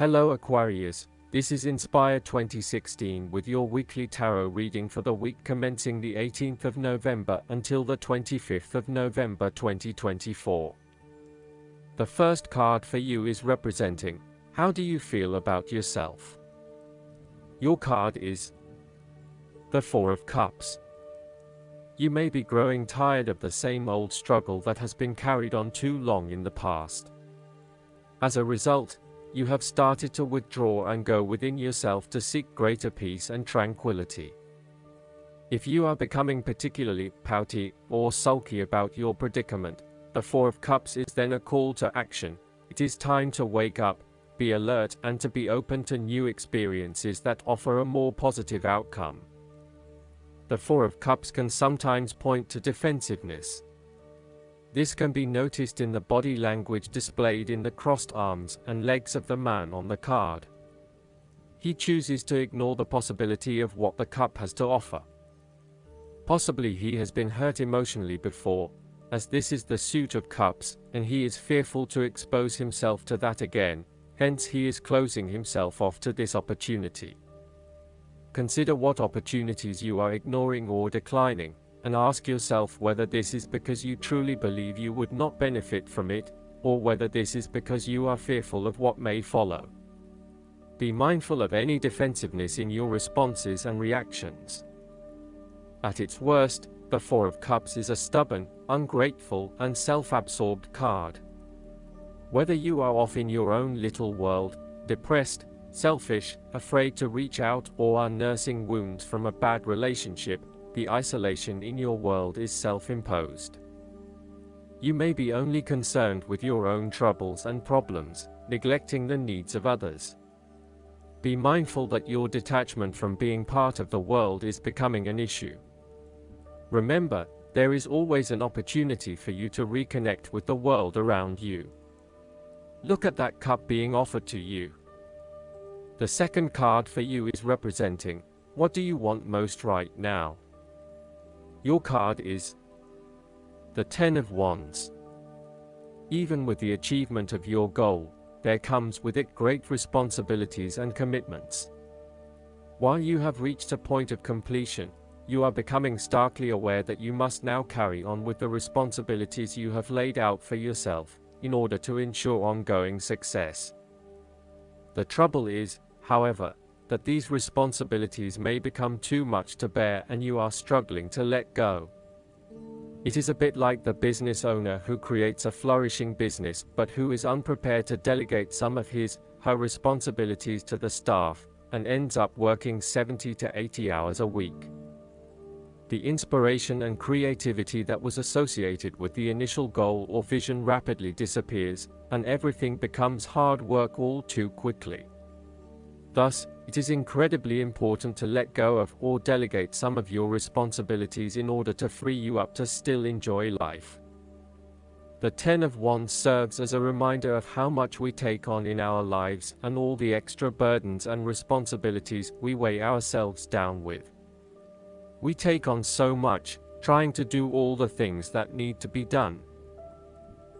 Hello Aquarius, this is Inspire 2016 with your weekly tarot reading for the week commencing the 18th of November until the 25th of November 2024. The first card for you is representing, how do you feel about yourself? Your card is the Four of Cups. You may be growing tired of the same old struggle that has been carried on too long in the past. As a result, you have started to withdraw and go within yourself to seek greater peace and tranquility. If you are becoming particularly pouty or sulky about your predicament, the Four of Cups is then a call to action. It is time to wake up, be alert, and to be open to new experiences that offer a more positive outcome. The Four of Cups can sometimes point to defensiveness. This can be noticed in the body language displayed in the crossed arms and legs of the man on the card. He chooses to ignore the possibility of what the cup has to offer. Possibly he has been hurt emotionally before, as this is the Suit of Cups, and he is fearful to expose himself to that again, hence he is closing himself off to this opportunity. Consider what opportunities you are ignoring or declining, and ask yourself whether this is because you truly believe you would not benefit from it, or whether this is because you are fearful of what may follow. Be mindful of any defensiveness in your responses and reactions. At its worst, the Four of Cups is a stubborn, ungrateful, and self-absorbed card. Whether you are off in your own little world, depressed, selfish, afraid to reach out, or are nursing wounds from a bad relationship, the isolation in your world is self-imposed. You may be only concerned with your own troubles and problems, neglecting the needs of others. Be mindful that your detachment from being part of the world is becoming an issue. Remember, there is always an opportunity for you to reconnect with the world around you. Look at that cup being offered to you. The second card for you is representing, what do you want most right now? Your card is the Ten of Wands. Even with the achievement of your goal, there comes with it great responsibilities and commitments. While you have reached a point of completion, you are becoming starkly aware that you must now carry on with the responsibilities you have laid out for yourself, in order to ensure ongoing success. The trouble is, however, that these responsibilities may become too much to bear and you are struggling to let go. It is a bit like the business owner who creates a flourishing business but who is unprepared to delegate some of her responsibilities to the staff, and ends up working 70 to 80 hours a week. The inspiration and creativity that was associated with the initial goal or vision rapidly disappears, and everything becomes hard work all too quickly. Thus, it is incredibly important to let go of or delegate some of your responsibilities in order to free you up to still enjoy life. The Ten of Wands serves as a reminder of how much we take on in our lives and all the extra burdens and responsibilities we weigh ourselves down with. We take on so much, trying to do all the things that need to be done.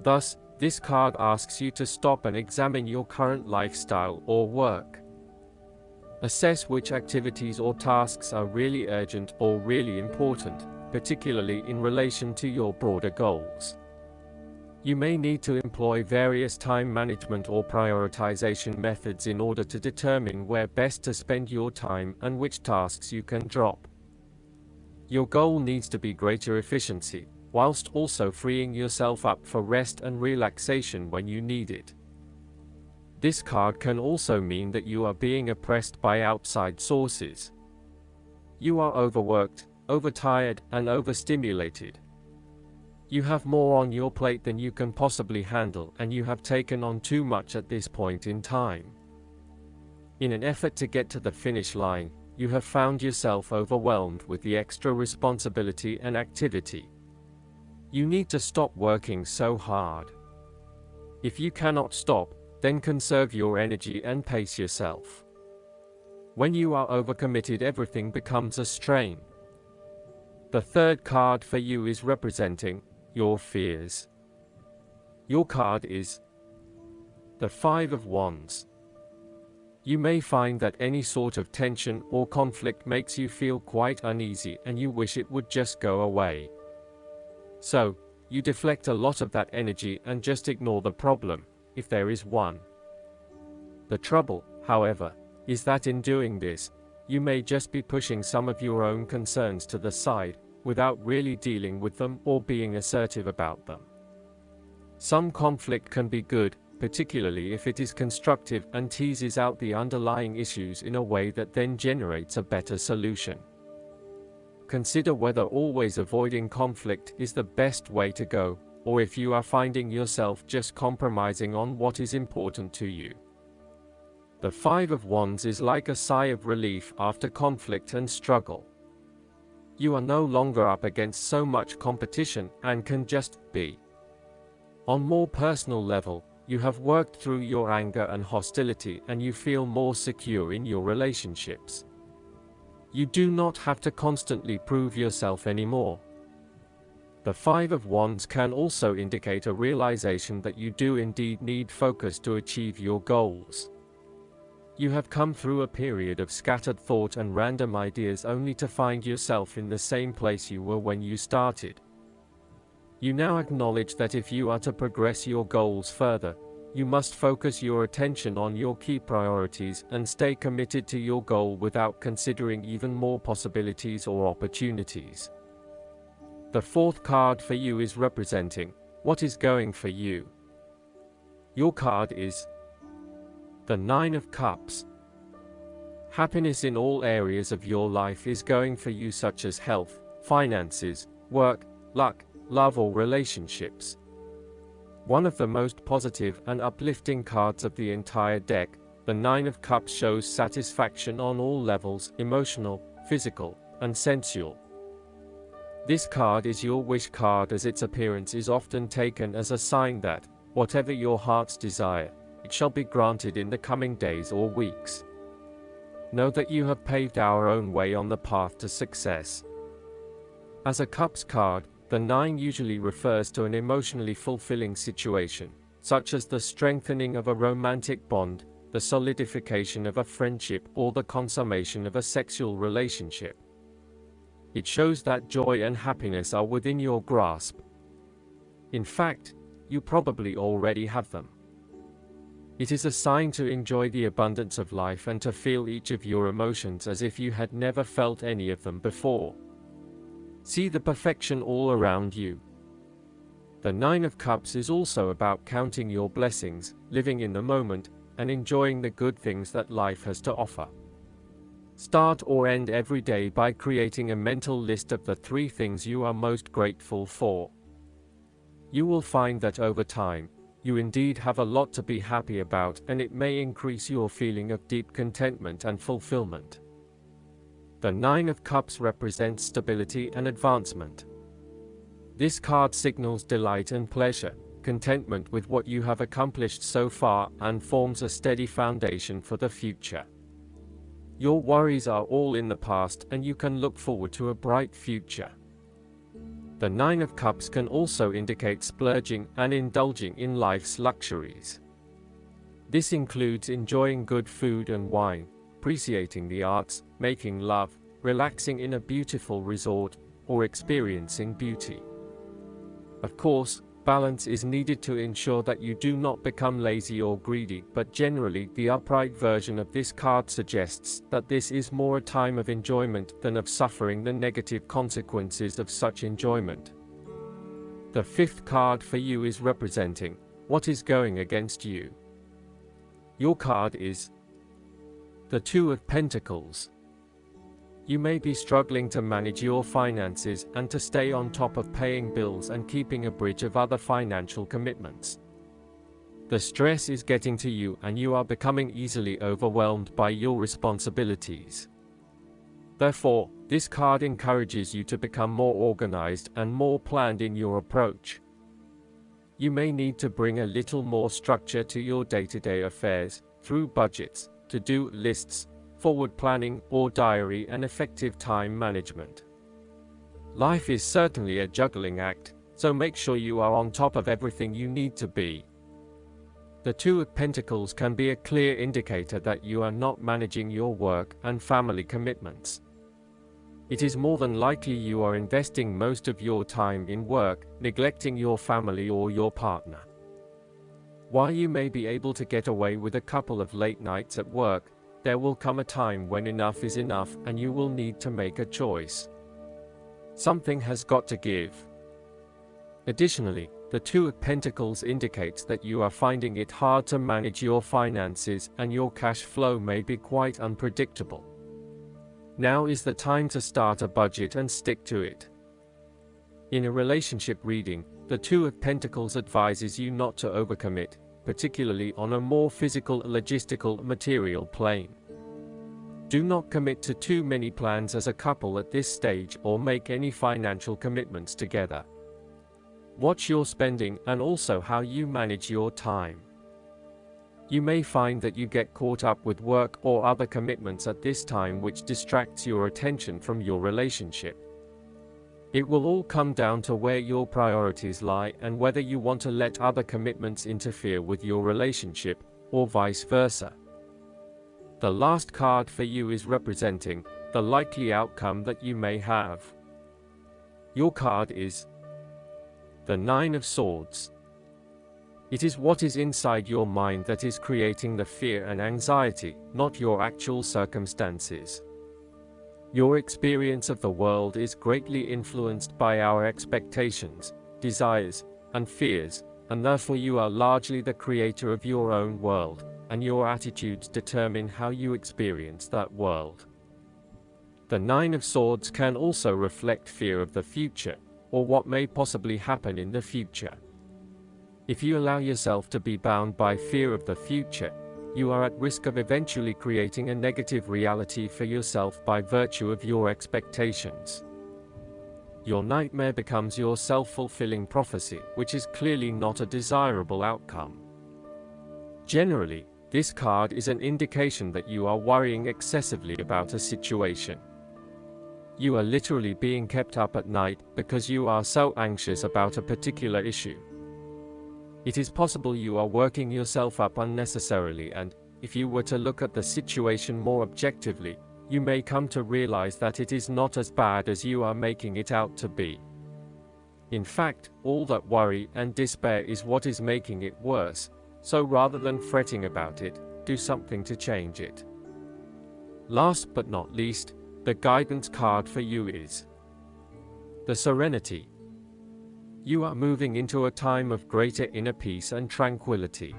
Thus, this card asks you to stop and examine your current lifestyle or work. Assess which activities or tasks are really urgent or really important, particularly in relation to your broader goals. You may need to employ various time management or prioritization methods in order to determine where best to spend your time and which tasks you can drop. Your goal needs to be greater efficiency, whilst also freeing yourself up for rest and relaxation when you need it. This card can also mean that you are being oppressed by outside sources. You are overworked, overtired, and overstimulated. You have more on your plate than you can possibly handle, and you have taken on too much at this point in time. In an effort to get to the finish line, you have found yourself overwhelmed with the extra responsibility and activity. You need to stop working so hard. If you cannot stop, then conserve your energy and pace yourself. When you are overcommitted, everything becomes a strain. The third card for you is representing your fears. Your card is the Five of Wands. You may find that any sort of tension or conflict makes you feel quite uneasy and you wish it would just go away. So, you deflect a lot of that energy and just ignore the problem, if there is one. The trouble, however, is that in doing this, you may just be pushing some of your own concerns to the side, without really dealing with them or being assertive about them. Some conflict can be good, particularly if it is constructive and teases out the underlying issues in a way that then generates a better solution. Consider whether always avoiding conflict is the best way to go, or if you are finding yourself just compromising on what is important to you. The Five of Wands is like a sigh of relief after conflict and struggle. You are no longer up against so much competition and can just be. On more personal level, you have worked through your anger and hostility and you feel more secure in your relationships. You do not have to constantly prove yourself anymore. The Five of Wands can also indicate a realization that you do indeed need focus to achieve your goals. You have come through a period of scattered thought and random ideas only to find yourself in the same place you were when you started. You now acknowledge that if you are to progress your goals further, you must focus your attention on your key priorities and stay committed to your goal without considering even more possibilities or opportunities. The fourth card for you is representing what is going for you. Your card is the Nine of Cups. Happiness in all areas of your life is going for you, such as health, finances, work, luck, love or relationships. One of the most positive and uplifting cards of the entire deck, the Nine of Cups shows satisfaction on all levels: emotional, physical, and sensual. This card is your wish card, as its appearance is often taken as a sign that, whatever your heart's desire, it shall be granted in the coming days or weeks. Know that you have paved our own way on the path to success. As a Cups card, the Nine usually refers to an emotionally fulfilling situation, such as the strengthening of a romantic bond, the solidification of a friendship, or the consummation of a sexual relationship. It shows that joy and happiness are within your grasp. In fact, you probably already have them. It is a sign to enjoy the abundance of life and to feel each of your emotions as if you had never felt any of them before. See the perfection all around you. The Nine of Cups is also about counting your blessings, living in the moment, and enjoying the good things that life has to offer. Start or end every day by creating a mental list of the 3 things you are most grateful for. You will find that over time, you indeed have a lot to be happy about, and it may increase your feeling of deep contentment and fulfillment. The Nine of Cups represents stability and advancement. This card signals delight and pleasure, contentment with what you have accomplished so far, and forms a steady foundation for the future. Your worries are all in the past and you can look forward to a bright future. The Nine of Cups can also indicate splurging and indulging in life's luxuries. This includes enjoying good food and wine, appreciating the arts, making love, relaxing in a beautiful resort, or experiencing beauty. Of course, balance is needed to ensure that you do not become lazy or greedy, but generally the upright version of this card suggests that this is more a time of enjoyment than of suffering the negative consequences of such enjoyment. The fifth card for you is representing what is going against you. Your card is the Two of Pentacles. You may be struggling to manage your finances and to stay on top of paying bills and keeping a bridge of other financial commitments. The stress is getting to you and you are becoming easily overwhelmed by your responsibilities. Therefore, this card encourages you to become more organized and more planned in your approach. You may need to bring a little more structure to your day-to-day affairs through budgets, to-do lists, forward planning, or diary, and effective time management. Life is certainly a juggling act, so make sure you are on top of everything you need to be. The Two of Pentacles can be a clear indicator that you are not managing your work and family commitments. It is more than likely you are investing most of your time in work, neglecting your family or your partner. While you may be able to get away with a couple of late nights at work, there will come a time when enough is enough and you will need to make a choice. Something has got to give. Additionally, the Two of Pentacles indicates that you are finding it hard to manage your finances and your cash flow may be quite unpredictable. Now is the time to start a budget and stick to it. In a relationship reading, the Two of Pentacles advises you not to overcommit, particularly on a more physical, logistical, material plane. Do not commit to too many plans as a couple at this stage or make any financial commitments together. Watch your spending and also how you manage your time. You may find that you get caught up with work or other commitments at this time which distracts your attention from your relationship. It will all come down to where your priorities lie and whether you want to let other commitments interfere with your relationship, or vice versa. The last card for you is representing the likely outcome that you may have. Your card is the Nine of Swords. It is what is inside your mind that is creating the fear and anxiety, not your actual circumstances. Your experience of the world is greatly influenced by our expectations, desires, and fears, and therefore you are largely the creator of your own world, and your attitudes determine how you experience that world. The Nine of Swords can also reflect fear of the future, or what may possibly happen in the future. If you allow yourself to be bound by fear of the future, you are at risk of eventually creating a negative reality for yourself by virtue of your expectations. Your nightmare becomes your self-fulfilling prophecy, which is clearly not a desirable outcome. Generally, this card is an indication that you are worrying excessively about a situation. You are literally being kept up at night because you are so anxious about a particular issue. It is possible you are working yourself up unnecessarily, and if you were to look at the situation more objectively, you may come to realize that it is not as bad as you are making it out to be. In fact, all that worry and despair is what is making it worse, so rather than fretting about it, do something to change it. Last but not least, the guidance card for you is the Serenity. You are moving into a time of greater inner peace and tranquility.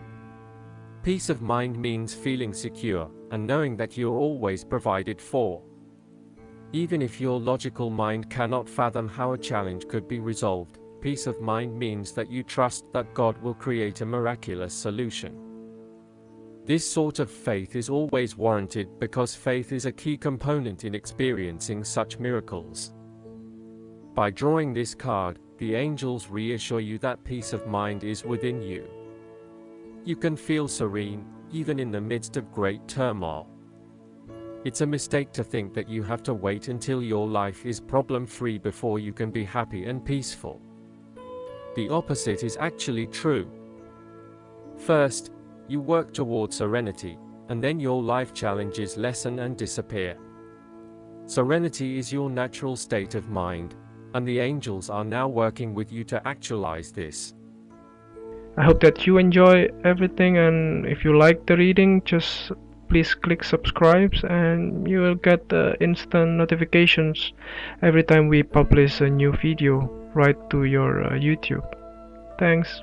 Peace of mind means feeling secure and knowing that you're always provided for. Even if your logical mind cannot fathom how a challenge could be resolved, peace of mind means that you trust that God will create a miraculous solution. This sort of faith is always warranted because faith is a key component in experiencing such miracles. By drawing this card, the angels reassure you that peace of mind is within you. You can feel serene, even in the midst of great turmoil. It's a mistake to think that you have to wait until your life is problem-free before you can be happy and peaceful. The opposite is actually true. First, you work toward serenity, and then your life challenges lessen and disappear. Serenity is your natural state of mind, and the angels are now working with you to actualize this. I hope that you enjoy everything, and if you like the reading, just please click subscribe and you will get instant notifications every time we publish a new video right to your YouTube. Thanks.